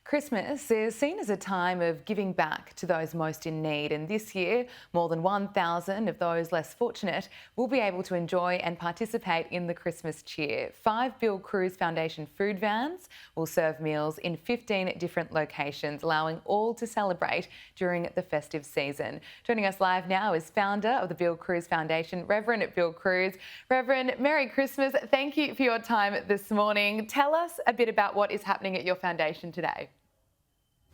Christmas is seen as a time of giving back to those most in need, and this year, more than 1,000 of those less fortunate will be able to enjoy and participate in the Christmas cheer. 5 Bill Crews Foundation food vans will serve meals in 15 different locations, allowing all to celebrate during the festive season. Joining us live now is founder of the Bill Crews Foundation, Reverend Bill Crews. Reverend, Merry Christmas. Thank you for your time this morning. Tell us a bit about what is happening at your foundation today.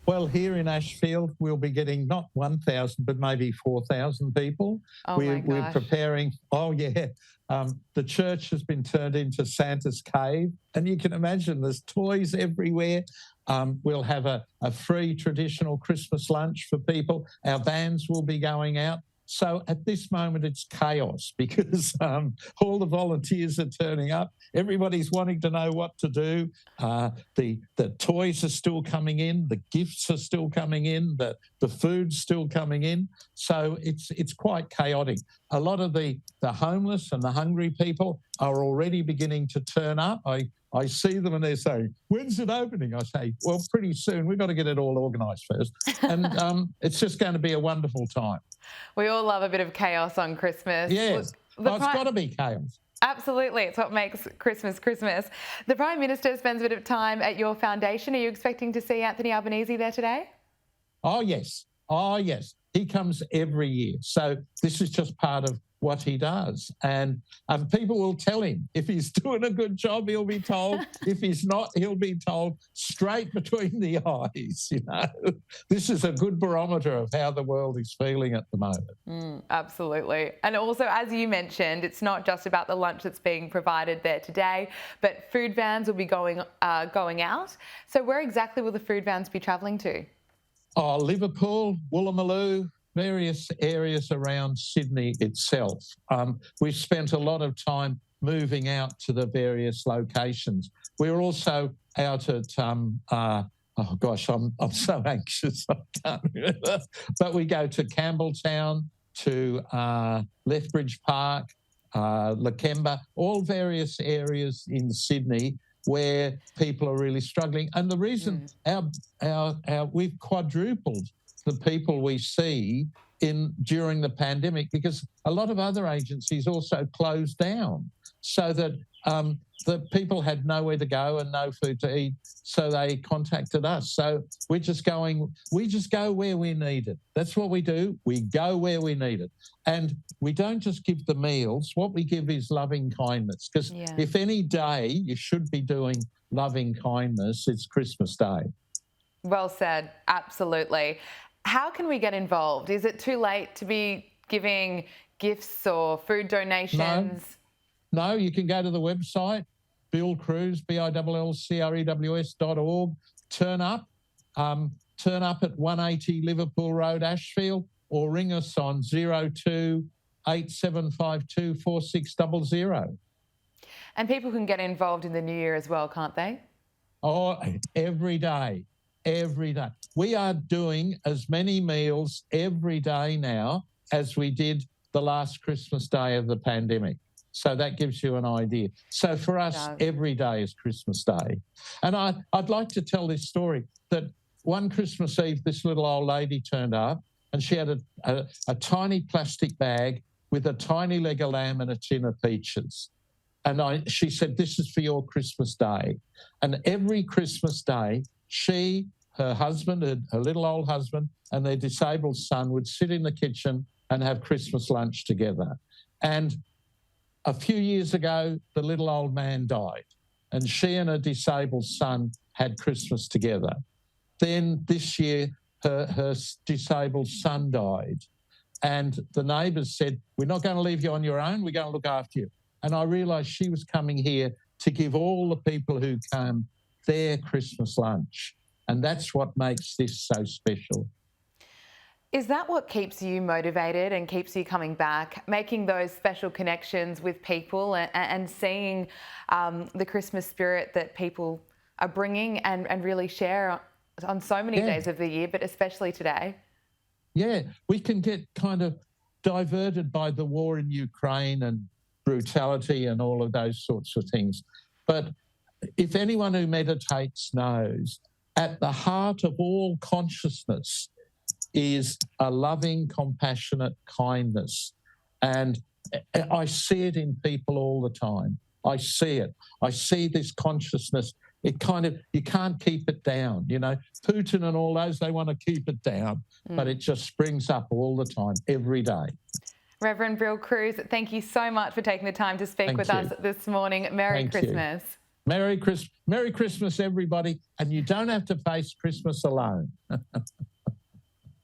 Well, here in Ashfield, we'll be getting not 1,000, but maybe 4,000 people. Oh, we're, my gosh. we're preparing. Oh, yeah. The church has been turned into Santa's cave, and you can imagine there's toys everywhere. We'll have a free traditional Christmas lunch for people. Our vans will be going out. So at this moment, it's chaos because all the volunteers are turning up. Everybody's wanting to know what to do. The toys are still coming in. The gifts are still coming in. The food's still coming in. So it's quite chaotic. A lot of the homeless and the hungry people are already beginning to turn up. I see them and they're saying, when's it opening? I say, well, pretty soon. We've got to get it all organised first. And it's just going to be a wonderful time. We all love a bit of chaos on Christmas. Yes, it's got to be chaos. Absolutely, it's what makes Christmas Christmas. The Prime Minister spends a bit of time at your foundation. Are you expecting to see Anthony Albanese there today? Oh, yes. He comes every year. So this is just part of what he does. And people will tell him if he's doing a good job, he'll be told. If he's not, he'll be told straight between the eyes. You know, this is a good barometer of how the world is feeling at the moment. Absolutely. And also, as you mentioned, it's not just about the lunch that's being provided there today, but food vans will be going out. So where exactly will the food vans be travelling to? Oh, Liverpool, Woolloomooloo, various areas around Sydney itself. We've spent a lot of time moving out to the various locations. We're also out at, oh gosh, I'm so anxious, I can't remember. But we go to Campbelltown, to Lethbridge Park, Lakemba, all various areas in Sydney where people are really struggling. And the reason we've quadrupled the people we see during the pandemic because a lot of other agencies also closed down so that the people had nowhere to go and no food to eat, so they contacted us. So we just go where we're needed. That's what we do. We go where we need it. And we don't just give the meals. What we give is loving kindness because if any day you should be doing loving kindness, it's Christmas Day. Well said. Absolutely. How can we get involved? Is it too late to be giving gifts or food donations? No, you can go to the website, Bill Crews, BILLCREWS.org. Turn up at 180 Liverpool Road, Ashfield, or ring us on 02 8752 4600. And people can get involved in the new year as well, can't they? Oh, every day. Every day. We are doing as many meals every day now as we did the last Christmas Day of the pandemic. So that gives you an idea. So for us, every day is Christmas Day. And I'd like to tell this story that one Christmas Eve, this little old lady turned up and she had a tiny plastic bag with a tiny leg of lamb and a tin of peaches. And she said, this is for your Christmas Day. And every Christmas Day, she, her husband, her little old husband, and their disabled son would sit in the kitchen and have Christmas lunch together. And a few years ago, the little old man died, and she and her disabled son had Christmas together. Then this year, her disabled son died, and the neighbours said, we're not going to leave you on your own, we're going to look after you. And I realised she was coming here to give all the people who came their Christmas lunch. And that's what makes this so special. Is that what keeps you motivated and keeps you coming back, making those special connections with people and seeing the Christmas spirit that people are bringing and really share on so many days of the year, but especially today? Yeah, we can get kind of diverted by the war in Ukraine and brutality and all of those sorts of things. But if anyone who meditates knows at the heart of all consciousness is a loving, compassionate kindness. And I see it in people all the time. I see it. I see this consciousness. It kind of, you can't keep it down. You know, Putin and all those, they want to keep it down, but it just springs up all the time, every day. Reverend Crews, thank you so much for taking the time to speak with us this morning. Merry Christmas. Merry Christmas, everybody. And you don't have to face Christmas alone.